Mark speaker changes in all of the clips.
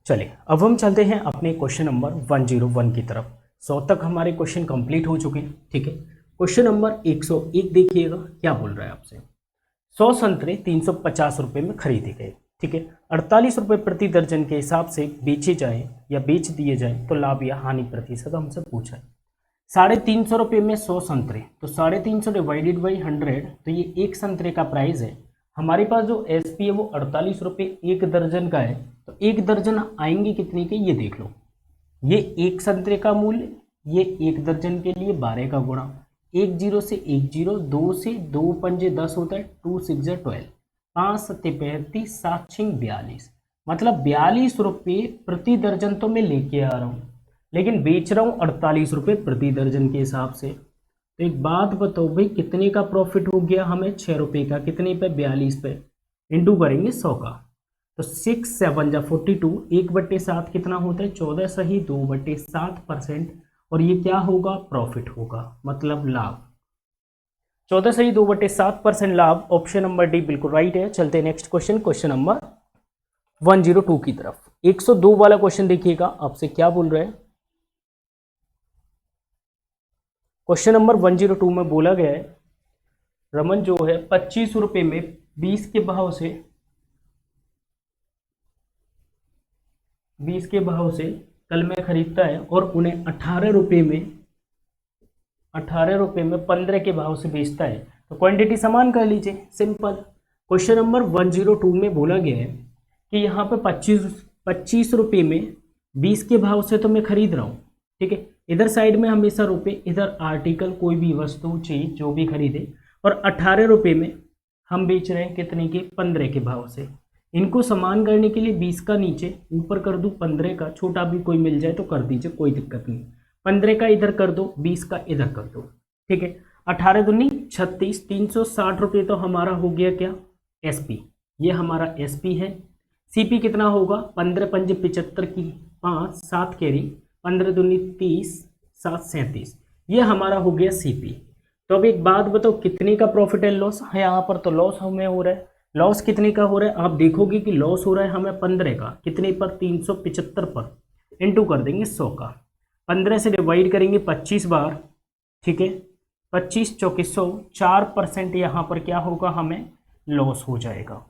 Speaker 1: चलिए अब हम चलते हैं अपने क्वेश्चन नंबर 101 की तरफ। 100 तक हमारे क्वेश्चन कंप्लीट हो चुके हैं। ठीक है, क्वेश्चन नंबर 101 देखिएगा क्या बोल रहा है आपसे। 100 संतरे 350 रुपये में खरीदे गए। ठीक है, 48 रुपये प्रति दर्जन के हिसाब से बेचे जाए या बेच दिए जाए तो लाभ या हानि प्रतिशत हमसे पूछा है। 350 रुपये में 100 संतरे, तो 350 डिवाइडेड बाई 100, तो ये एक संतरे का प्राइस है। हमारे पास जो एसपी है वो 48 रुपये एक दर्जन का है, तो एक दर्जन आएंगे कितने के ये देख लो। ये एक संतरे का मूल्य, ये एक दर्जन के लिए 12 का गुणा, 1 0 से 1 0, 2 से 2 पंजे 10 होता है, 2 6 12, 5 7 35, 7 6 42, मतलब 42 रुपये प्रति दर्जन तो मैं लेके आ रहा हूँ, लेकिन बेच रहा हूँ 48 रुपये प्रति दर्जन के हिसाब से। तो एक बात बताओ भाई, कितने का प्रॉफिट हो गया हमें? 6 रुपये का। कितने पे? 42 पे। इंटू करेंगे 100 का, तो 6 7 जा 42, 1/7 कितना होता है? 14 सही 2/7%, और ये क्या होगा? प्रॉफिट होगा, मतलब लाभ। 14 सही 2/7% लाभ। ऑप्शन नंबर डी बिल्कुल राइट है। चलते हैं नेक्स्ट क्वेश्चन, क्वेश्चन नंबर 102 की तरफ। 102 वाला क्वेश्चन देखिएगा आपसे क्या बोल रहे हैं। क्वेश्चन नंबर 102 में बोला गया है रमन जो है 25 रुपये में 20 के भाव से कल में खरीदता है और उन्हें 18 रुपये में 15 के भाव से बेचता है, तो क्वांटिटी समान कर लीजिए, सिंपल। क्वेश्चन नंबर 102 में बोला गया है कि यहाँ पे 25 रुपये में 20 के भाव से तो मैं खरीद रहा हूँ। ठीक है, इधर साइड में हमेशा रुपये, इधर आर्टिकल कोई भी वस्तु चीज जो भी खरीदे, और 18 रुपये में हम बेच रहे हैं कितने के? 15 के भाव से। इनको समान करने के लिए 20 का नीचे ऊपर कर दूं, 15 का छोटा भी कोई मिल जाए तो कर दीजिए, कोई दिक्कत नहीं। 15 का इधर कर दो, 20 का इधर कर दो। ठीक है, 18 दूनी 36, 360 रुपये तो हमारा हो गया क्या? एसपी। ये हमारा एसपी है। सीपी कितना होगा? 15 पंजे 75 की 5 7 कैरी, 15 दूनी 30, 7 37, ये हमारा हो गया सीपी। तो अब एक बात बताओ, कितने का प्रॉफिट है लॉस है? यहाँ पर तो लॉस हमें हो रहा है। लॉस कितने का हो रहा है? आप देखोगे कि लॉस हो रहा है हमें 15 का। कितने पर? 375 पर। इंटू कर देंगे 100 का, 15 से डिवाइड करेंगे 25 बार। ठीक है, 25 चौके 100, 4% यहाँ पर क्या होगा? हमें लॉस हो जाएगा।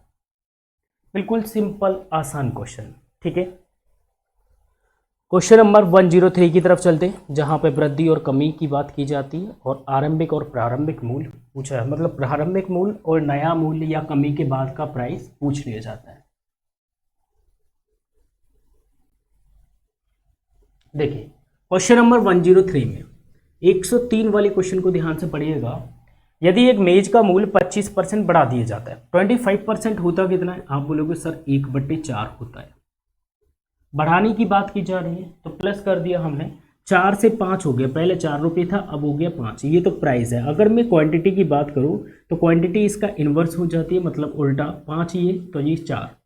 Speaker 1: बिल्कुल सिंपल आसान क्वेश्चन। ठीक है, क्वेश्चन नंबर 103 की तरफ चलते हैं, जहां पे वृद्धि और कमी की बात की जाती है और आरंभिक और प्रारंभिक मूल्य पूछा है, मतलब प्रारंभिक मूल्य और नया मूल्य या कमी के बाद का प्राइस पूछ लिया जाता है। देखिए क्वेश्चन नंबर 103 में 103 वाले क्वेश्चन को ध्यान से पढ़िएगा। यदि एक मेज का मूल्य 25% बढ़ा दिया जाता है, 25% होता कितना है? आप बोलोगे सर 1/4 होता है। बढ़ाने की बात की जा रही है तो प्लस कर दिया हमने, 4 से 5 हो गया। पहले 4 रुपये था, अब हो गया 5। ये तो प्राइस है। अगर मैं क्वांटिटी की बात करूँ तो क्वांटिटी इसका इन्वर्स हो जाती है, मतलब उल्टा। 5 ये तो ये 4।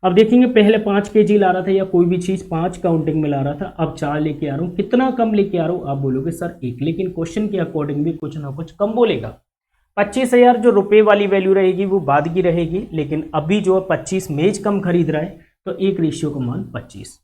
Speaker 1: अब देखेंगे पहले 5 kg ला रहा था या कोई भी चीज़ 5 काउंटिंग में ला रहा था, अब 4 लेके आ रहा हूँ। कितना कम लेके आ रहा हूँ? आप बोलोगे सर 1, लेकिन क्वेश्चन के अकॉर्डिंग भी कुछ ना कुछ कम बोलेगा। 25,000 जो रुपये वाली वैल्यू रहेगी वो बाद की रहेगी, लेकिन अभी जो 25 मेज कम खरीद रहा है तो 1 रेशियो का मान 25।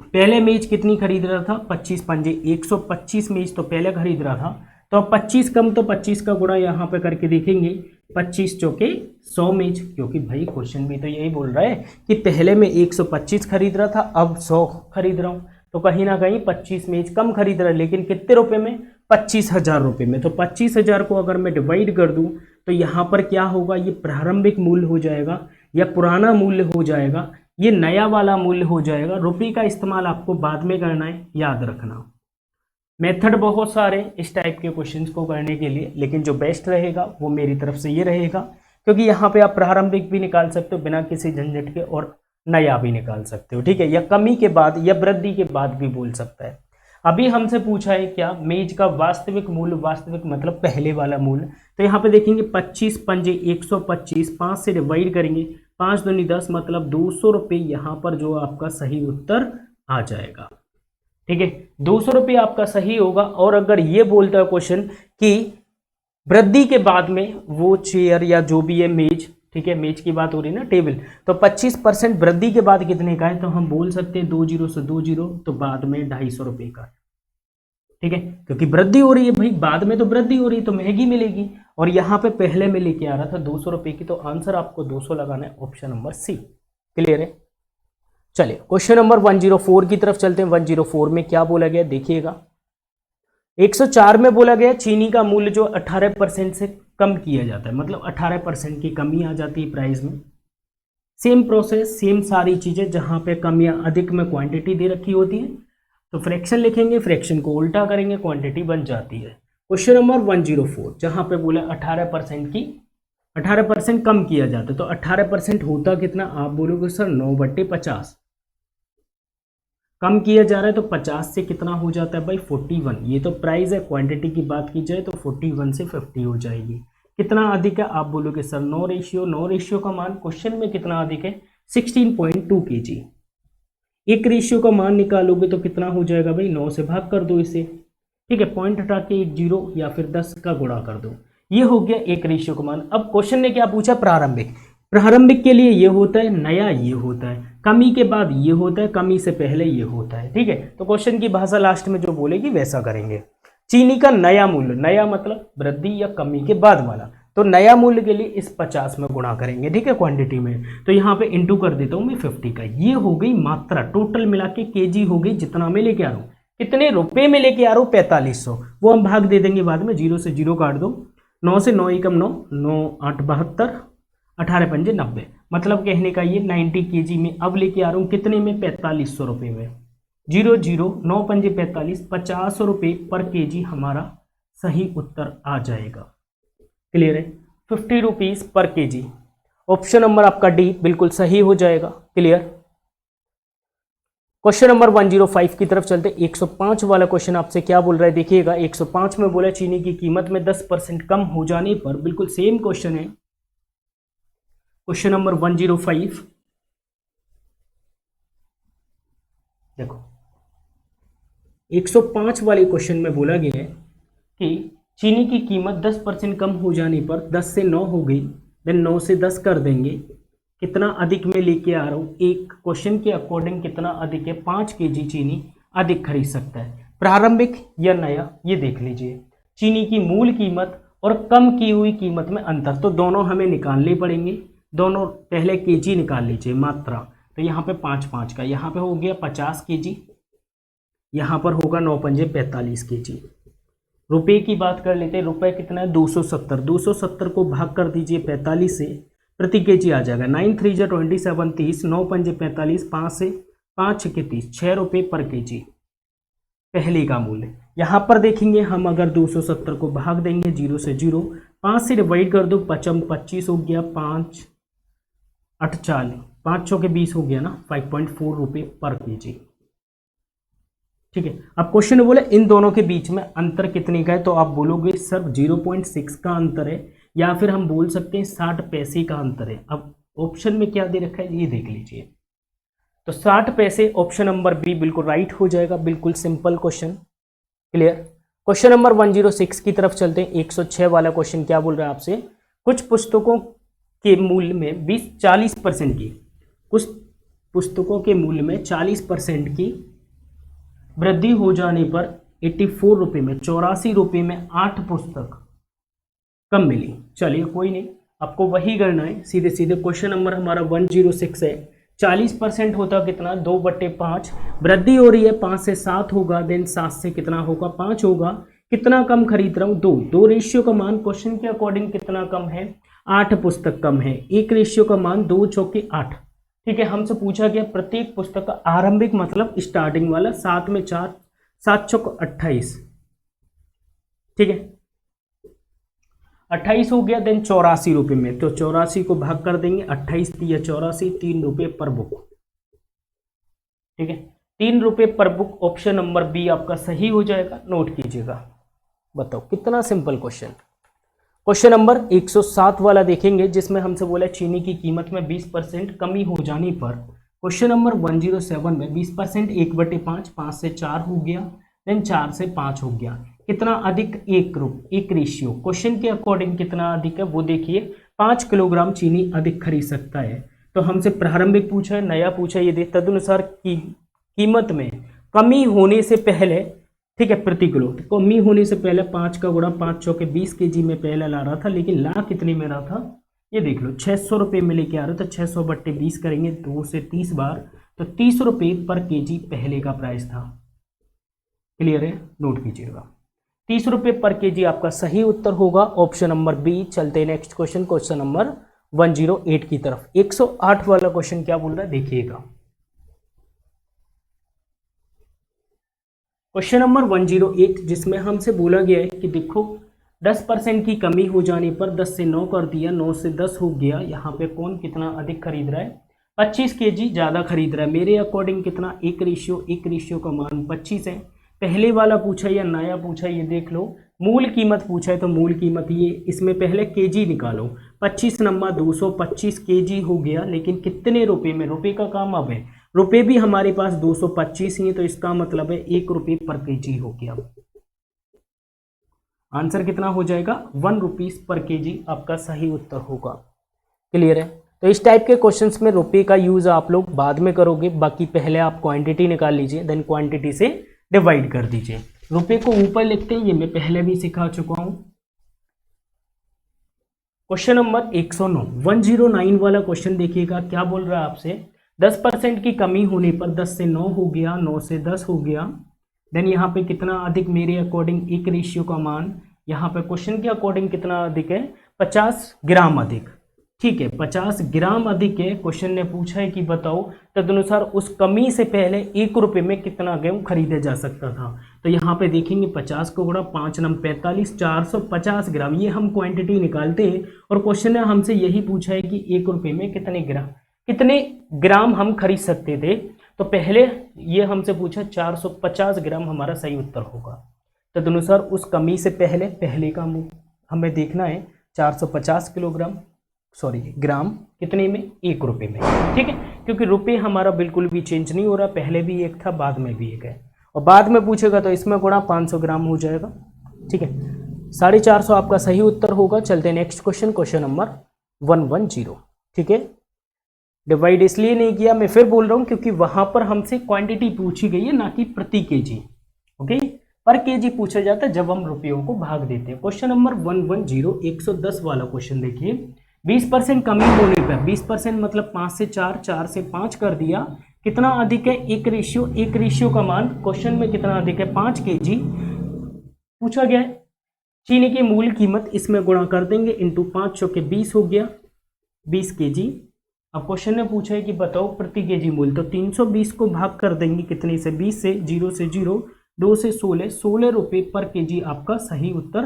Speaker 1: पहले मेज कितनी खरीद रहा था? 25 पंजे 125 मेज तो पहले खरीद रहा था, तो अब 25 कम तो 25 का गुणा यहाँ पे करके देखेंगे, 25 चौके 100 मेज, क्योंकि भाई क्वेश्चन भी तो यही बोल रहा है कि पहले मैं 125 खरीद रहा था, अब 100 खरीद रहा हूँ, तो कहीं ना कहीं 25 मेज कम खरीद रहा है, लेकिन कितने रुपए में? 25,000 रुपये में। तो 25,000 को अगर मैं डिवाइड कर दूं तो यहाँ पर क्या होगा? ये प्रारंभिक मूल्य हो जाएगा या पुराना मूल्य हो जाएगा, ये नया वाला मूल्य हो जाएगा। रुपये का इस्तेमाल आपको बाद में करना है, याद रखना। मेथड बहुत सारे इस टाइप के क्वेश्चंस को करने के लिए, लेकिन जो बेस्ट रहेगा वो मेरी तरफ से ये रहेगा, क्योंकि यहाँ पे आप प्रारंभिक भी निकाल सकते हो बिना किसी झंझट के, और नया भी निकाल सकते हो। ठीक है, या कमी के बाद या वृद्धि के बाद भी बोल सकता है। अभी हमसे पूछा है क्या? मेज का वास्तविक मूल्य, वास्तविक मतलब पहले वाला मूल्य। तो यहाँ पे देखेंगे 25 पंजे 125, 5 से डिवाइड करेंगे, 5 दूनी 10, मतलब 200 रुपये यहाँ पर जो आपका सही उत्तर आ जाएगा। ठीक है, 200 रुपये आपका सही होगा। और अगर ये बोलता है क्वेश्चन कि वृद्धि के बाद में वो चेयर या जो भी है मेज, ठीक है, मेज की बात हो रही है ना, टेबल। तो 25% वृद्धि के बाद कितने का है, तो हम बोल सकते हैं 2 जीरो से 2 जीरो, तो बाद में 250 रुपये का है। ठीक है, क्योंकि वृद्धि हो रही है भाई, बाद में तो वृद्धि हो रही है तो महंगी मिलेगी, और यहाँ पे पहले में लेके आ रहा था 200 रुपये की, तो आंसर आपको 200 लगाना है, ऑप्शन नंबर सी। क्लियर है। चलिए क्वेश्चन नंबर 104 की तरफ चलते हैं। 104 में क्या बोला गया देखिएगा। 104 में बोला गया चीनी का मूल्य जो 18% से कम किया जाता है, मतलब 18% की कमी आ जाती है प्राइस में। सेम प्रोसेस, सेम सारी चीजें, जहां पे कम या अधिक में क्वांटिटी दे रखी होती है तो फ्रैक्शन लिखेंगे, फ्रैक्शन को उल्टा करेंगे, क्वांटिटी बन जाती है। क्वेश्चन नंबर 104 जहां पे बोला 18% कम किया जाता है, तो 18% होता कितना, आप बोलोगे सर 9/50 कम किया जा रहा है, तो 50 से कितना हो जाता है भाई 41। ये तो प्राइस है, क्वांटिटी की बात की जाए तो 41 से 50 हो जाएगी। कितना अधिक है, आप बोलोगे सर 9 रेशियो। 9 रेशियो का मान क्वेश्चन में कितना अधिक है, 16.2 kg। 1 रेशियो का मान निकालोगे तो कितना हो जाएगा भाई, 9 से भाग कर दो इसे। ठीक है, पॉइंट हटा के 1 जीरो या फिर 10 का गुणा कर दो, ये हो गया 1 रेशियो का मान। अब क्वेश्चन ने क्या पूछा, प्रारंभिक। प्रारंभिक के लिए ये होता है, नया ये होता है, कमी के बाद ये होता है, कमी से पहले ये होता है। ठीक है, तो क्वेश्चन की भाषा लास्ट में जो बोलेगी वैसा करेंगे। चीनी का नया मूल्य, नया मतलब वृद्धि या कमी के बाद वाला, तो नया मूल्य के लिए इस 50 में गुणा करेंगे। ठीक है, क्वांटिटी में, तो यहाँ पे इंटू कर देता हूँ मैं 50 का। ये हो गई मात्रा, टोटल मिला के केजी हो गई, जितना मैं लेके आ रहा हूँ। कितने रुपए में लेके आ रहा हूँ, 4500। वो हम भाग दे देंगे बाद में, 0 से 0 काट दो, 9 से 9 एकम 9, 9 8 72, 18 पंजे 90। मतलब कहने का ये 90 kg में अब लेके आ रहा हूँ कितने में, 4500 रुपये में। 0 0 9 पंजे 45, 50 रुपये पर केजी हमारा सही उत्तर आ जाएगा। क्लियर है, 50 rupees per KG. Option number आपका डी बिल्कुल सही हो जाएगा। क्लियर। क्वेश्चन नंबर 105 की तरफ चलते। 105 वाला क्वेश्चन आपसे क्या बोल रहा है देखिएगा। 105 में बोला चीनी की कीमत में 10% कम हो जाने पर, बिल्कुल सेम क्वेश्चन है। क्वेश्चन नंबर 105 देखो, 105 वाले क्वेश्चन में बोला गया है कि चीनी की कीमत 10% कम हो जाने पर 10 से 9 हो गई, देन 9 से 10 कर देंगे। कितना अधिक में लेके आ रहा हूँ, एक क्वेश्चन के अकॉर्डिंग कितना अधिक है, 5 kg चीनी अधिक खरीद सकता है, प्रारंभिक या नया, ये देख लीजिए। चीनी की मूल कीमत और कम की हुई कीमत में अंतर, तो दोनों हमें निकालने पड़ेंगे। दोनों पहले केजी निकाल लीजिए, मात्रा, तो यहाँ पे 5 का, यहाँ पे हो गया 50 kg, यहाँ पर होगा 9 पंजे 45 kg। रुपए की बात कर लेते हैं, रुपए कितना है 270, 270 को भाग कर दीजिए 45 से, प्रति केजी आ जाएगा 9 3 जा 27, 30, 9 पंजे 45, 5 से 5 के 30, 6 रुपये पर केजी पहले का मूल्य। यहाँ पर देखेंगे हम, अगर 270 को भाग देंगे 0 से 0, 5 से डिवाइड कर दो, 25 हो गया, 5 8 40, 5 6 के 20 हो गया ना, 5.4 रुपये पर केजी। ठीक है, अब क्वेश्चन बोले इन दोनों के बीच में अंतर कितने का है, तो आप बोलोगे सर 0.6 का अंतर है, या फिर हम बोल सकते हैं 60 पैसे का अंतर है। अब ऑप्शन में क्या दे रखा है ये देख लीजिए, तो 60 पैसे ऑप्शन नंबर बी बिल्कुल राइट हो जाएगा। बिल्कुल simple question. Clear. Question number 106 की तरफ चलते हैं। 106 वाला क्वेश्चन क्या बोल रहा है आपसे, कुछ पुस्तकों के मूल्य में 40% की, कुछ पुस्तकों के मूल्य में 40% की वृद्धि हो जाने पर 84 रुपये में, 84 रुपये में 8 पुस्तक कम मिली। चलिए कोई नहीं, आपको वही करना है, सीधे सीधे क्वेश्चन नंबर हमारा 106 है। 40% होता कितना, 2/5, वृद्धि हो रही है 5 से 7 होगा, देन 7 से कितना होगा 5 होगा। कितना कम खरीद रहा हूँ, 2 रेशियो का मान क्वेश्चन के अकॉर्डिंग कितना कम है, 8 पुस्तक कम है। 1 रेशियो का मान 2 चौके 8। ठीक है, हमसे पूछा गया प्रत्येक पुस्तक का आरंभिक मतलब स्टार्टिंग वाला, 7 में 4, 7 चौक 28। ठीक है, 28 हो गया, देन 84 रुपये में, तो 84 को भाग कर देंगे, 28 या 84, 3 रुपये पर बुक। ठीक है, 3 रुपये पर बुक, ऑप्शन नंबर बी आपका सही हो जाएगा। नोट कीजिएगा। बताओ कितना सिंपल क्वेश्चन। क्वेश्चन नंबर 107 वाला देखेंगे, जिसमें हमसे बोला चीनी की कीमत में 20% कमी हो जाने पर। क्वेश्चन नंबर 107 में 20% 1/5, 5 से 4 हो गया, देन 4 से 5 हो गया। कितना अधिक, 1 रेशियो। क्वेश्चन के अकॉर्डिंग कितना अधिक है वो देखिए, 5 किलोग्राम चीनी अधिक खरीद सकता है। तो हमसे प्रारंभिक पूछा है, नया पूछा है, ये देख तदनुसार कीमत में कमी होने से पहले, ठीक है, प्रति किलो, तो कमी होने से पहले 5 का गुणा 5 चौके 20 kg में पहले ला रहा था, लेकिन ला कितने में रहा था ये देख लो, 600 रुपये में लेके आ रहे, तो 600 बट्टे 20 करेंगे 2 से 30 बार, तो 30 रुपये पर केजी पहले का प्राइस था। क्लियर है, नोट कीजिएगा, 30 रुपये पर केजी आपका सही उत्तर होगा ऑप्शन नंबर बी। चलते हैं नेक्स्ट क्वेश्चन, क्वेश्चन नंबर 108 की तरफ। 108 वाला क्वेश्चन क्या बोल रहा है देखिएगा। क्वेश्चन नंबर 108 जिसमें हमसे बोला गया है कि देखो 10% की कमी हो जाने पर 10 से 9 कर दिया, 9 से 10 हो गया। यहाँ पे कौन कितना अधिक खरीद रहा है, 25 kg ज़्यादा खरीद रहा है। मेरे अकॉर्डिंग कितना, 1 रेशियो का मान 25 है। पहले वाला पूछा या नया पूछा, ये देख लो, मूल कीमत पूछा है तो मूल कीमत ये, इसमें पहले केजी निकालो, 25 नंबर 225 kg हो गया, लेकिन कितने रुपए में, रुपए का काम अब है, रुपए भी हमारे पास 225 ही है, तो इसका मतलब है 1 रुपये पर केजी हो गया। आंसर कितना हो जाएगा, 1 रुपीज पर केजी आपका सही उत्तर होगा। क्लियर है, तो इस टाइप के क्वेश्चंस में रुपए का यूज आप लोग बाद में करोगे, बाकी पहले आप क्वांटिटी निकाल लीजिए, देन क्वांटिटी से डिवाइड कर दीजिए। रुपए को ऊपर लिखते हैं, ये मैं पहले भी सिखा चुका हूं। क्वेश्चन नंबर 109, 109 वाला क्वेश्चन देखिएगा, क्या बोल रहा है आपसे, 10% की कमी होने पर 10 से 9 हो गया, 9 से 10 हो गया। देन यहाँ पे कितना अधिक, मेरे अकॉर्डिंग 1 रेशियो का मान, यहाँ पे क्वेश्चन के अकॉर्डिंग कितना अधिक है, 50 ग्राम अधिक। ठीक है, 50 ग्राम अधिक है। क्वेश्चन ने पूछा है कि बताओ तदनुसार उस कमी से पहले 1 रुपये में कितना गेहूं खरीदा जा सकता था। तो यहाँ पे देखेंगे 50 को गुणा 5 नम 45, 450 ग्राम, ये हम क्वांटिटी निकालते हैं। और क्वेश्चन ने हमसे यही पूछा है कि 1 रुपये में कितने ग्राम हम खरीद सकते थे। तो पहले ये हमसे पूछा 450 ग्राम हमारा सही उत्तर होगा। तदनुसार उस कमी से पहले का हमें देखना है 450 किलोग्राम, सॉरी ग्राम, कितने में, 1 रुपये में। ठीक है, क्योंकि रुपये हमारा बिल्कुल भी चेंज नहीं हो रहा, पहले भी एक था, बाद में भी एक है, और बाद में पूछेगा तो इसमें गुणा 500 ग्राम हो जाएगा। ठीक है, 450 आपका सही उत्तर होगा। चलते हैं नेक्स्ट क्वेश्चन, क्वेश्चन नंबर 110। ठीक है, डिवाइड इसलिए नहीं किया, मैं फिर बोल रहा हूँ, क्योंकि वहां पर हमसे क्वांटिटी पूछी गई है, ना कि प्रति केजी। ओके, पर केजी पूछा जाता है जब हम रुपयों को भाग देते हैं। क्वेश्चन नंबर 110, 110 वाला क्वेश्चन देखिए, 20% कमी होने पर, 20% मतलब 5 से 4, 4 से 5 कर दिया, कितना अधिक है, 1 रेशियो का मान, क्वेश्चन में कितना अधिक है, 5 kg पूछा गया है। चीनी की मूल कीमत इसमें गुणा कर देंगे, इंटू 5 चौके 20 हो गया, 20 kg। अब क्वेश्चन ने पूछा है कि बताओ प्रति केजी मूल्य, तो 320 को भाग कर देंगे कितने से, 20 से, 0 से 0, 2 से 16 रुपये पर केजी आपका सही उत्तर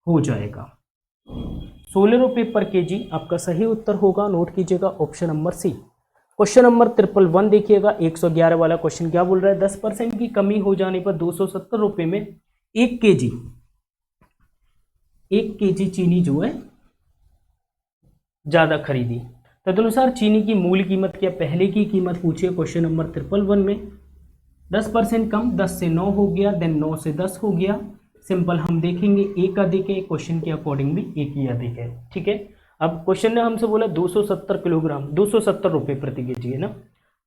Speaker 1: हो जाएगा। 16 रुपये पर केजी आपका सही उत्तर होगा। नोट कीजिएगा option number C. Question number 111 देखिएगा, 111 वाला क्वेश्चन क्या बोल रहा है, 10% की कमी हो जाने पर 270 रुपये में 1 केजी चीनी जो है ज्यादा खरीदी। तदनुसार चीनी की मूल कीमत क्या, पहले की कीमत पूछी है क्वेश्चन नंबर 111 में, 10% कम, 10 से 9 हो गया, देन 9 से 10 हो गया। सिंपल हम देखेंगे एक अधिक है, क्वेश्चन के अकॉर्डिंग भी एक ही अधिक है। ठीक है, अब क्वेश्चन ने हमसे बोला 270 किलोग्राम, 270 रुपये प्रति केजी है ना,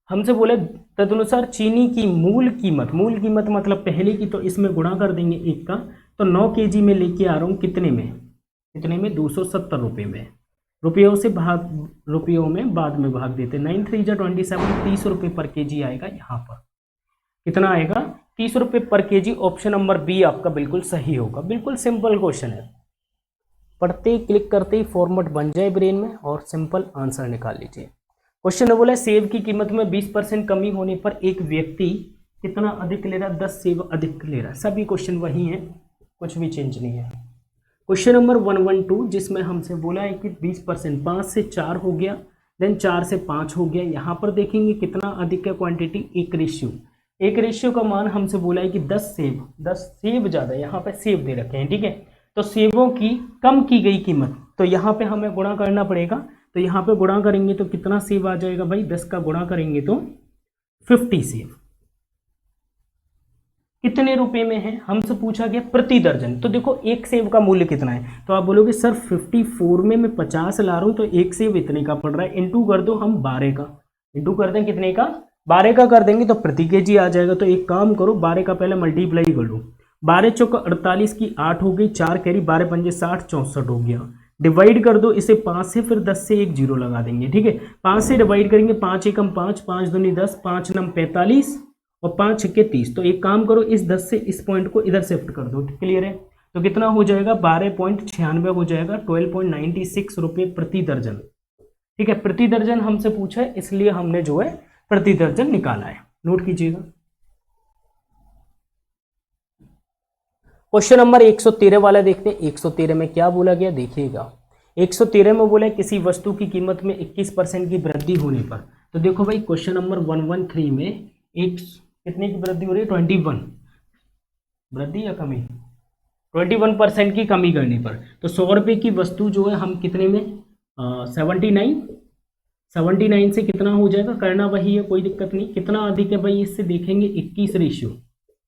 Speaker 1: हमसे बोला तदनुसार चीनी की मूल कीमत मतलब पहले की, तो इसमें गुणा कर देंगे 1 का, तो 9 kg में लेके आ रहा हूँ, कितने में 270 रुपये में, रुपयों में बाद में भाग देते, 9 3 जा 27, 30 रुपये पर केजी आएगा। यहाँ पर कितना आएगा, 30 रुपये पर केजी। ऑप्शन नंबर बी आपका बिल्कुल सही होगा। बिल्कुल सिंपल क्वेश्चन है, पढ़ते ही क्लिक करते ही फॉर्मेट बन जाए ब्रेन में और सिंपल आंसर निकाल लीजिए। क्वेश्चन ने बोला सेब की कीमत में 20% कमी होने पर एक व्यक्ति कितना अधिक ले रहा है, 10 सेब अधिक ले रहा है। सभी क्वेश्चन वही हैं, कुछ भी चेंज नहीं है। क्वेश्चन नंबर 112 जिसमें हमसे बोला है कि 20%, 5 से 4 हो गया, देन 4 से 5 हो गया। यहाँ पर देखेंगे कितना अधिक है क्वांटिटी, 1 रेशियो का मान हमसे बोला है कि 10 सेब ज़्यादा, यहाँ पे सेब दे रखे हैं। ठीक है, तो सेबों की कम की गई कीमत, तो यहाँ पे हमें गुणा करना पड़ेगा। तो यहाँ पे गुणा करेंगे तो कितना सेब आ जाएगा भाई, 10 का गुणा करेंगे तो 50 सेब। कितने रुपए में है, हमसे पूछा गया प्रति दर्जन। तो देखो एक सेब का मूल्य कितना है, तो आप बोलोगे सर 54 में मैं 50 ला रहा हूँ तो एक सेब इतने का पड़ रहा है, इंटू कर दो हम 12 का, इंटू कर दें कितने का, 12 का कर देंगे तो प्रति केजी आ जाएगा। तो एक काम करो 12 का पहले मल्टीप्लाई कर लो, 12 चौका 48 की 8 हो गई, 4 कैरी 12 पंजे 60, 64 हो गया। डिवाइड कर दो इसे 5 से, फिर 10 से एक जीरो लगा देंगे, ठीक है। 5 से डिवाइड करेंगे, 5 एकम 5, 5 दूनी 10, 5 नम 45 और 5 छक्के 30। तो एक काम करो इस 10 से इस पॉइंट को इधर शिफ्ट कर दो, क्लियर है। तो कितना हो जाएगा 12.96 हो जाएगा, 12.96 रुपये प्रति दर्जन, ठीक है। प्रति दर्जन हमसे पूछा है इसलिए हमने जो है प्रति दर्जन निकाला है, नोट कीजिएगा। क्वेश्चन नंबर 113 वाला देखते हैं। 113 में क्या बोला गया देखिएगा। 113 में बोला किसी वस्तु की कीमत में 21% की वृद्धि होने पर। तो देखो भाई क्वेश्चन नंबर 113 में एक कितने की वृद्धि हो रही है, 21 वृद्धि या कमी, 21% की कमी करने पर। तो 100 रुपये की वस्तु जो है हम कितने में 79 से कितना हो जाएगा, करना वही है कोई दिक्कत नहीं। कितना अधिक है भाई, इससे देखेंगे 21 रेशियो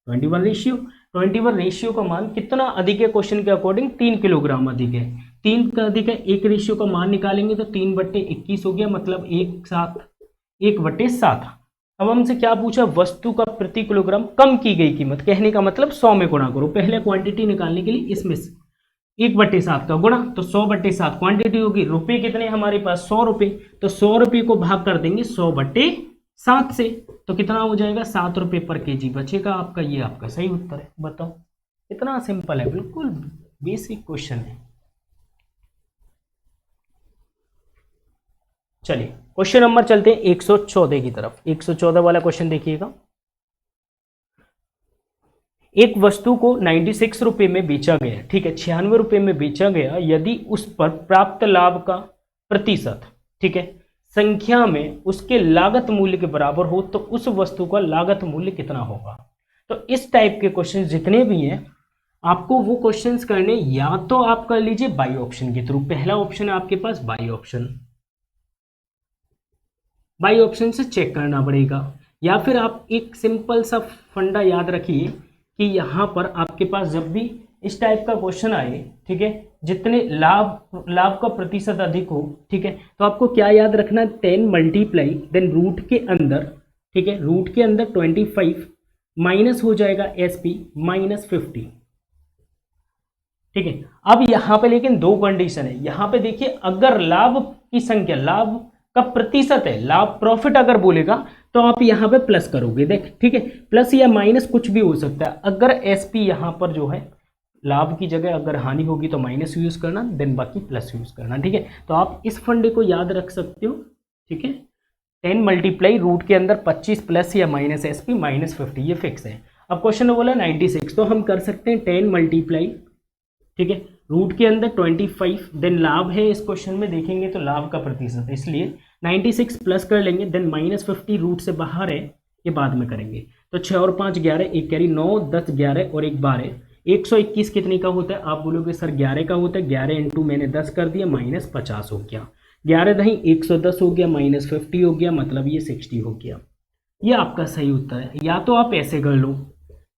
Speaker 1: 21 रेशियो, 21 रेशियो का मान कितना अधिक है क्वेश्चन के अकॉर्डिंग, 3 किलोग्राम अधिक है। 3 का अधिक है, एक रेशियो का मान निकालेंगे तो 3/21 हो गया, मतलब 1/7। अब हमसे क्या पूछा, वस्तु का प्रति किलोग्राम कम की गई कीमत, कहने का मतलब 100 में गुणा करो। पहले क्वांटिटी निकालने के लिए इसमें 1/7 का गुणा, तो 100/7 क्वांटिटी होगी। रुपए कितने हमारे पास 100 रुपये, तो 100 रुपये को भाग कर देंगे 100/7 से, तो कितना हो जाएगा 7 रुपये पर केजी बचेगा आपका। ये आपका सही उत्तर है। बताओ कितना सिंपल है, बिल्कुल बेसिक क्वेश्चन है। चलिए क्वेश्चन नंबर चलते हैं 114 की तरफ। 114 वाला क्वेश्चन देखिएगा। एक वस्तु को 96 रुपये में बेचा गया, ठीक है, 96 रुपये में बेचा गया। यदि उस पर प्राप्त लाभ का प्रतिशत, ठीक है, संख्या में उसके लागत मूल्य के बराबर हो तो उस वस्तु का लागत मूल्य कितना होगा। तो इस टाइप के क्वेश्चन जितने भी हैं आपको वो क्वेश्चंस करने, या तो आप कर लीजिए बाई ऑप्शन के थ्रू। पहला ऑप्शन है आपके पास बाई ऑप्शन, बाई ऑप्शन से चेक करना पड़ेगा। या फिर आप एक सिंपल सा फंडा याद रखिए कि यहाँ पर आपके पास जब भी इस टाइप का क्वेश्चन आए, ठीक है, जितने लाभ का प्रतिशत अधिक हो, ठीक है, तो आपको क्या याद रखना, 10 मल्टीप्लाई देन रूट के अंदर, ठीक है, रूट के अंदर 25 माइनस हो जाएगा SP -50, ठीक है। अब यहाँ पे लेकिन दो कंडीशन है। यहाँ पे देखिए अगर लाभ की संख्या, लाभ का प्रतिशत है, लाभ प्रॉफिट अगर बोलेगा तो आप यहाँ पे प्लस करोगे, देख, ठीक है, प्लस या माइनस कुछ भी हो सकता है। अगर SP यहाँ पर जो है लाभ की जगह अगर हानि होगी तो माइनस यूज करना, देन बाकी प्लस यूज करना, ठीक है। तो आप इस फंडे को याद रख सकते हो, ठीक है। 10 मल्टीप्लाई रूट के अंदर 25 प्लस या माइनस SP -50, ये फिक्स है। अब क्वेश्चन में बोला 96, तो हम कर सकते हैं 10 मल्टीप्लाई, ठीक है, रूट के अंदर 25, देन लाभ है इस क्वेश्चन में देखेंगे तो लाभ का प्रतिशत है, इसलिए 96 प्लस कर लेंगे, देन -50 रूट से बाहर है, ये बाद में करेंगे। तो 6 और 5 11, एक कैरी 9, 10 11 और एक 12, 121 कितने का होता है, आप बोलोगे सर 11 का होता है। 11 इंटू मैंने 10 कर दिया, -50 हो गया। 11 दही 110 हो गया, -50 हो गया, मतलब ये 60 हो गया। ये आपका सही उत्तर है। या तो आप ऐसे कर लो,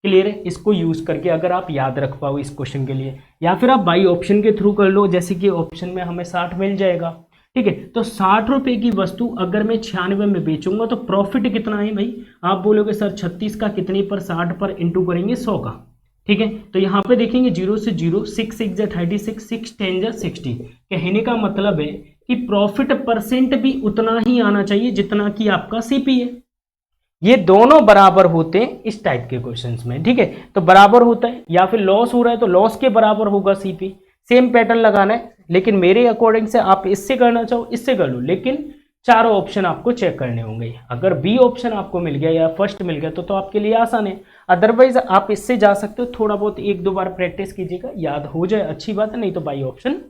Speaker 1: क्लियर है, इसको यूज करके अगर आप याद रख पाओ इस क्वेश्चन के लिए, या फिर आप बाई ऑप्शन के थ्रू कर लो, जैसे कि ऑप्शन में हमें 60 मिल जाएगा, ठीक है। तो 60 रुपये की वस्तु अगर मैं 96 में बेचूंगा तो प्रॉफिट कितना है भाई, आप बोलोगे सर 36 का कितने पर, 60 पर इंटू करेंगे 100 का, ठीक है। तो यहाँ पे देखेंगे 0 से 0, 6 6 जा 36, 6 10 जा 60। कहने का मतलब है कि प्रॉफिट परसेंट भी उतना ही आना चाहिए जितना कि आपका CP है। ये दोनों बराबर होते हैं इस टाइप के क्वेश्चंस में, ठीक है। तो बराबर होता है, या फिर लॉस हो रहा है तो लॉस के बराबर होगा CP। सेम पैटर्न लगाना है, लेकिन मेरे अकॉर्डिंग से आप इससे करना चाहो इससे कर लो, लेकिन चारों ऑप्शन आपको चेक करने होंगे। अगर B ऑप्शन आपको मिल गया या फर्स्ट मिल गया तो आपके लिए आसान है। अदरवाइज आप इससे जा सकते हो, थोड़ा बहुत 1-2 बार प्रैक्टिस कीजिएगा, याद हो जाए अच्छी बात है, नहीं तो बाई ऑप्शन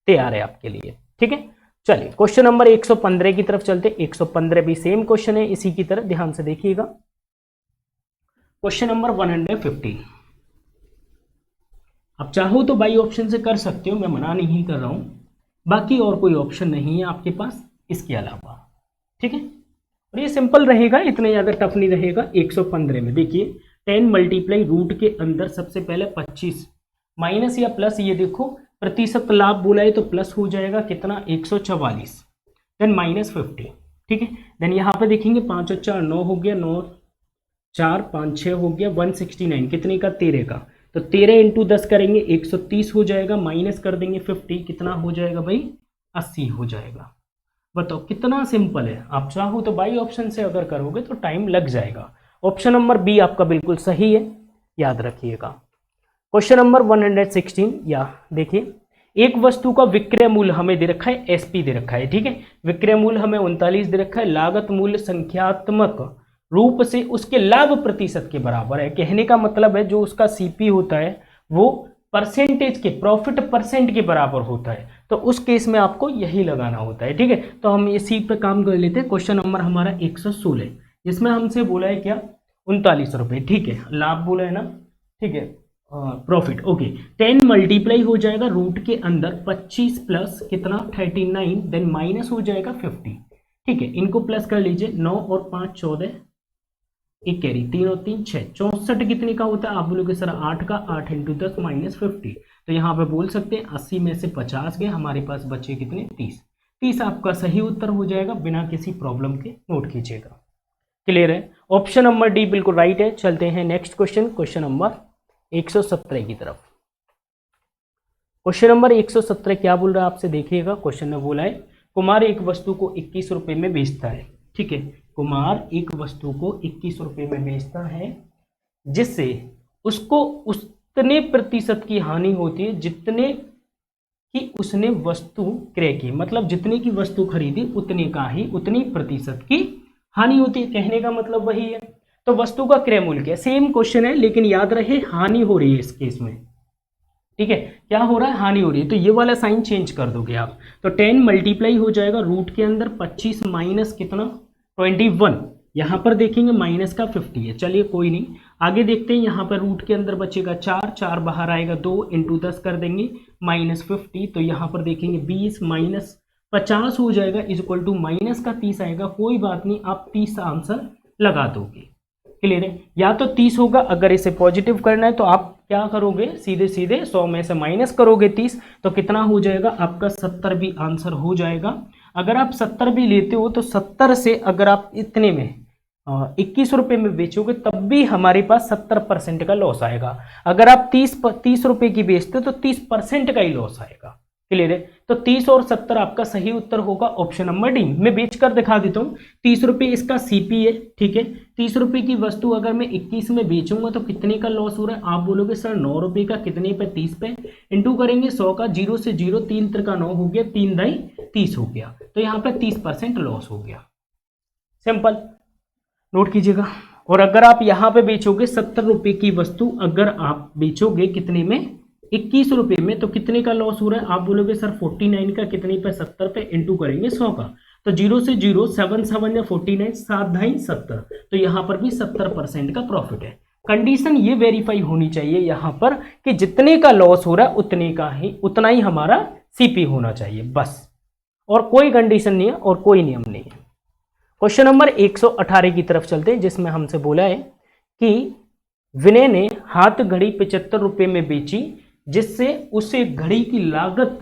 Speaker 1: तैयार है आपके लिए, ठीक है। चलिए क्वेश्चन नंबर 115 की तरफ चलते। 115 भी सेम क्वेश्चन है, इसी की तरह ध्यान से देखिएगा। Question number 150। आप चाहो तो बाई ऑप्शन से कर सकते हो, मैं मना नहीं कर रहा हूं, बाकी और कोई ऑप्शन नहीं है आपके पास इसके अलावा, ठीक है। और ये सिंपल रहेगा, इतने ज़्यादा टफ नहीं रहेगा। 115 में देखिए 10 मल्टीप्लाई रूट के अंदर सबसे पहले 25 माइनस या प्लस, ये देखो प्रतिशत लाभ बोला है तो प्लस हो जाएगा कितना 144, देन माइनस 50, ठीक है। देन यहाँ पे देखेंगे 5 और 4 9 हो गया, 9 4 5 6 हो गया 169, कितने का 13 का, तो 13 इंटू 10 करेंगे 130 हो जाएगा, माइनस कर देंगे 50, कितना हो जाएगा भाई 80 हो जाएगा। बताओ कितना सिंपल है। आप चाहो तो बाई ऑप्शन से अगर करोगे तो टाइम लग जाएगा। ऑप्शन नंबर बी आपका बिल्कुल सही है, याद रखिएगा। क्वेश्चन नंबर 116, या देखिए एक वस्तु का विक्रय मूल्य हमें दे रखा है, एसपी दे रखा है, ठीक है। विक्रय मूल्य हमें 39 दे रखा है, लागत मूल्य संख्यात्मक रूप से उसके लाभ प्रतिशत के बराबर है। कहने का मतलब है जो उसका सीपी होता है वो परसेंटेज के, प्रॉफिट परसेंट के बराबर होता है, तो उस केस में आपको यही लगाना होता है, ठीक है। तो हम इसी पे काम कर लेते हैं। क्वेश्चन नंबर हमारा 116, इसमें हमसे बोला है क्या 39 रुपये, ठीक है, लाभ बोला है ना, ठीक है, प्रॉफिट, ओके। 10 मल्टीप्लाई हो जाएगा रूट के अंदर 25 प्लस कितना 39, देन माइनस हो जाएगा 50, ठीक है। इनको प्लस कर लीजिए, 9 और 5 14, एक कैरी 3 और 3 6, 64 कितने का होता है, आप बोलोगे सर 8 का, 8 इंटू 10 माइनस 50, तो यहाँ पे बोल सकते हैं 80 में से 50 गए, हमारे पास बचे कितने 30, 30 आपका सही उत्तर हो जाएगा बिना किसी प्रॉब्लम के, नोट कीजिएगा। क्लियर है, ऑप्शन नंबर डी बिल्कुल राइट है। चलते हैं नेक्स्ट क्वेश्चन, क्वेश्चन नंबर 117 की तरफ। क्वेश्चन नंबर 117 क्या बोल रहा है आपसे, देखिएगा। क्वेश्चन ने बोला है कुमार एक वस्तु को 21 रुपए में बेचता है, ठीक है। कुमार एक वस्तु को 21 रुपए में बेचता है जिससे उसको उतने प्रतिशत की हानि होती है जितने की उसने वस्तु क्रय की, मतलब जितने की वस्तु खरीदी उतने का ही उतनी प्रतिशत की हानि होती है। कहने का मतलब वही है। तो वस्तु का क्रय मूल्य क्या, सेम क्वेश्चन है लेकिन याद रहे हानि हो रही है इस केस में, ठीक है। क्या हो रहा है, हानि हो रही है, तो ये वाला साइन चेंज कर दोगे आप। तो 10 मल्टीप्लाई हो जाएगा रूट के अंदर 25 माइनस कितना 21, यहाँ पर देखेंगे माइनस का 50 है, चलिए कोई नहीं, आगे देखते हैं। यहाँ पर रूट के अंदर बचेगा 4, 4 बाहर आएगा 2 इंटू 10 कर देंगे माइनस 50, तो यहाँ पर देखेंगे 20 माइनस 50 हो जाएगा इज इक्वल टू माइनस का 30 आएगा। कोई बात नहीं, आप 30 आंसर लगा दोगे। क्लियर है, या तो 30 होगा, अगर इसे पॉजिटिव करना है तो आप क्या करोगे, सीधे सीधे 100 में से माइनस करोगे 30, तो कितना हो जाएगा आपका 70 भी आंसर हो जाएगा। अगर आप 70 भी लेते हो तो 70 से अगर आप इतने में 21 रुपये में बेचोगे तब भी हमारे पास 70% का लॉस आएगा। अगर आप 30 रुपये की बेचते हो तो 30% का ही लॉस आएगा। क्लियर है, तो 30 और 70 आपका सही उत्तर होगा ऑप्शन नंबर डी। मैं बेच कर दिखा देता हूँ। 30 रुपये इसका सीपी है, ठीक है। 30 रुपये की वस्तु अगर मैं 21 में बेचूंगा तो कितने का लॉस हो रहा है, आप बोलोगे सर 9 रुपये का, कितने पे 30 पे, इंटू करेंगे 100 का, 0 से 0 3 का 9 हो गया, 3 दाई 30 हो गया, तो यहाँ पे 30% लॉस हो गया। सिंपल, नोट कीजिएगा। और अगर आप यहाँ पे बेचोगे 70 रुपये की वस्तु, अगर आप बेचोगे कितने में 21 रुपये में, तो कितने का लॉस हो रहा है, आप बोलोगे सर 49 का, कितने पे 70 पे, इंटू करेंगे 100 का, तो 0 से 0 7 7 या 49 7 ढाई 70, तो यहाँ पर भी 70% का प्रॉफिट है। कंडीशन ये वेरीफाई होनी चाहिए यहाँ पर कि जितने का लॉस हो रहा है उतना ही हमारा सीपी होना चाहिए, बस, और कोई कंडीशन नहीं है और कोई नियम नहीं है। क्वेश्चन नंबर 118 की तरफ चलते हैं, जिसमें हमसे बोला है कि विनय ने हाथ घड़ी 75 रुपये में बेची जिससे उसे घड़ी की लागत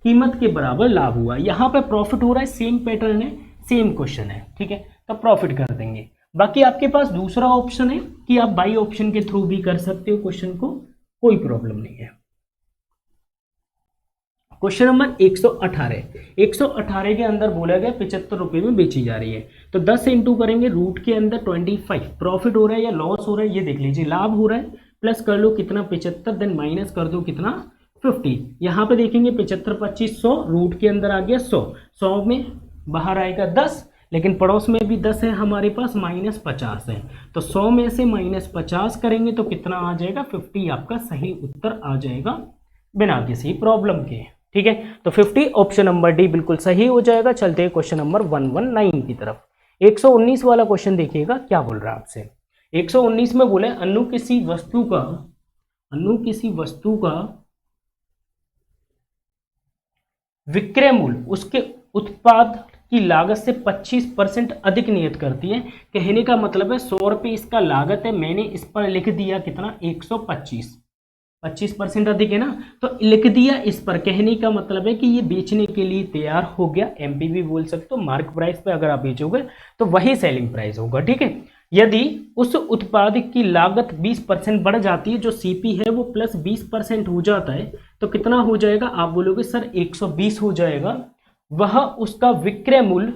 Speaker 1: कीमत के बराबर लाभ हुआ। यहाँ पे प्रॉफिट हो रहा है, सेम पैटर्न है, सेम क्वेश्चन है, ठीक है, तो प्रॉफिट कर देंगे। बाकी आपके पास दूसरा ऑप्शन है कि आप बाई ऑप्शन के थ्रू भी कर सकते हो क्वेश्चन को, कोई प्रॉब्लम नहीं है। क्वेश्चन नंबर 118 के अंदर बोला गया 75 रुपये में बेची जा रही है, तो 10 इंटू करेंगे रूट के अंदर 25, प्रॉफिट हो रहा है या लॉस हो रहा है ये देख लीजिए, लाभ हो रहा है, प्लस कर लो कितना 75, देन माइनस कर दो कितना 50। यहाँ पे देखेंगे 75 25 100, रूट के अंदर आ गया 100, 100 में बाहर आएगा 10, लेकिन पड़ोस में भी 10 है हमारे पास, माइनस 50 है, तो 100 में से माइनस 50 करेंगे तो कितना आ जाएगा 50, आपका सही उत्तर आ जाएगा बिना किसी प्रॉब्लम के, ठीक है। तो 50 ऑप्शन नंबर डी बिल्कुल सही हो जाएगा। चलते हैं क्वेश्चन नंबर 119 की तरफ। 119 वाला क्वेश्चन देखिएगा क्या बोल रहा है आपसे। 119 में बोले अन्नु किसी वस्तु का विक्रय मूल्य उसके उत्पाद की लागत से 25% अधिक नियत करती है। कहने का मतलब है 100 रुपये इसका लागत है, मैंने इस पर लिख दिया कितना 125, 25% अधिक है ना, तो लिख दिया इस पर। कहने का मतलब है कि ये बेचने के लिए तैयार हो गया। एमपीवी बोल सकते हो, मार्क प्राइस पे अगर आप बेचोगे तो वही सेलिंग प्राइस होगा, ठीक है। यदि उस उत्पाद की लागत 20% बढ़ जाती है, जो सीपी है वो प्लस 20% हो जाता है, तो कितना हो जाएगा? आप बोलोगे सर 120 हो जाएगा। वह उसका विक्रय मूल्य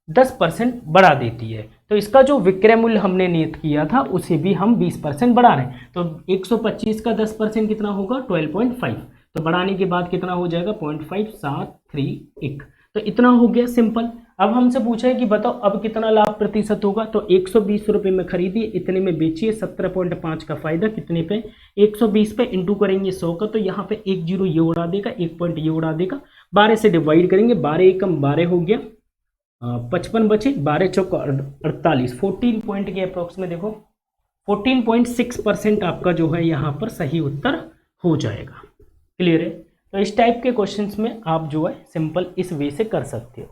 Speaker 1: 10% बढ़ा देती है। तो इसका जो विक्रय मूल्य हमने नियत किया था उसे भी हम 20% बढ़ा रहे हैं। तो 125 का 10% कितना होगा? 12.5। तो बढ़ाने के बाद कितना हो जाएगा? 0.5731। तो इतना हो गया, सिंपल। अब हमसे पूछा है कि बताओ अब कितना लाभ प्रतिशत होगा। तो 120 रुपये में खरीदिए, इतने में बेचिए, 17.5 का फायदा कितने पे? 120 पे इंटू करेंगे 100 का, तो यहाँ पे 1 जीरो ये उड़ा देगा, 1 पॉइंट ये उड़ा देगा। 12 से डिवाइड करेंगे, 12 एकम 12 हो गया, 55 बचे, 12 चौका 48, 14 पॉइंट के अप्रोक्स में देखो 14.6% आपका जो है यहाँ पर सही उत्तर हो जाएगा। क्लियर है? तो इस टाइप के क्वेश्चंस में आप जो है सिंपल इस वे से कर सकते हो।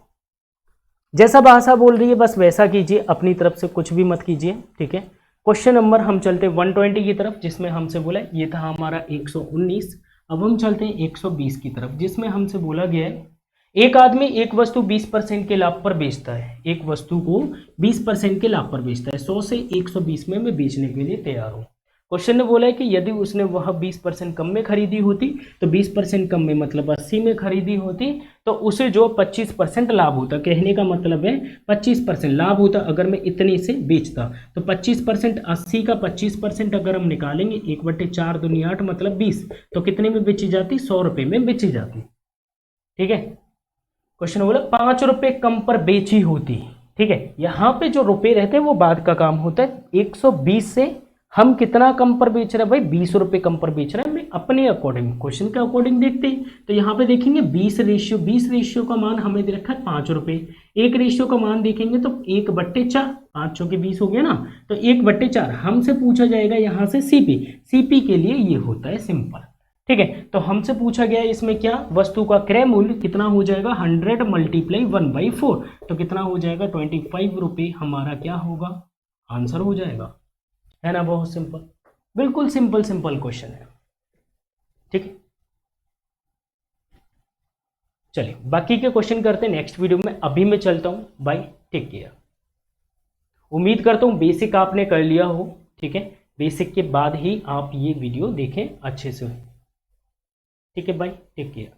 Speaker 1: जैसा भाषा बोल रही है बस वैसा कीजिए, अपनी तरफ से कुछ भी मत कीजिए, ठीक है। क्वेश्चन नंबर हम चलते 120 की तरफ, जिसमें हमसे बोला ये था हमारा 119। अब हम चलते हैं 120 की तरफ, जिसमें हमसे बोला गया है एक आदमी एक वस्तु 20% के लाभ पर बेचता है। एक वस्तु को 20% के लाभ पर बेचता है, 100 से 120 में मैं बेचने के लिए तैयार हूँ। क्वेश्चन ने बोला है कि यदि उसने वह 20% कम में खरीदी होती, तो 20% कम में मतलब 80 में खरीदी होती, तो उसे जो 25% लाभ होता। कहने का मतलब है 25% लाभ होता अगर मैं इतने से बेचता। तो 25%, 80 का 25% अगर हम निकालेंगे, 1/4 दूनी 8 मतलब 20, तो कितने में बेची जाती? 100 रुपये में बेची जाती, ठीक है। क्वेश्चन बोला 5 रुपये कम पर बेची होती, ठीक है। यहाँ पे जो रुपए रहते हैं वो बाद का काम होता है। 120 से हम कितना कम पर बेच रहे हैं भाई? 20 रुपये कम पर बेच रहे हैं। मैं अपने अकॉर्डिंग, क्वेश्चन के अकॉर्डिंग देखते हैं, तो यहाँ पे देखेंगे 20 रेशियो का मान हमें दे रखा है 5 रुपये। 1 रेशियो का मान देखेंगे तो 1/4, 5 चौके 20 हो गया ना, तो 1/4 हमसे पूछा जाएगा यहाँ से सीपी के लिए ये होता है सिंपल, ठीक है। तो हमसे पूछा गया है इसमें क्या? वस्तु का क्रय मूल्य कितना हो जाएगा? 100 मल्टीप्लाई 1/4, तो कितना हो जाएगा? 25 रुपये हमारा क्या होगा? आंसर हो जाएगा, है ना। बहुत सिंपल, बिल्कुल सिंपल क्वेश्चन है, ठीक है। चलिए बाकी के क्वेश्चन करते हैं नेक्स्ट वीडियो में। अभी मैं चलता हूं, बाय, टेक केयर। उम्मीद करता हूं बेसिक आपने कर लिया हो, ठीक है। बेसिक के बाद ही आप ये वीडियो देखें अच्छे से, ठीक है। Bye, take care.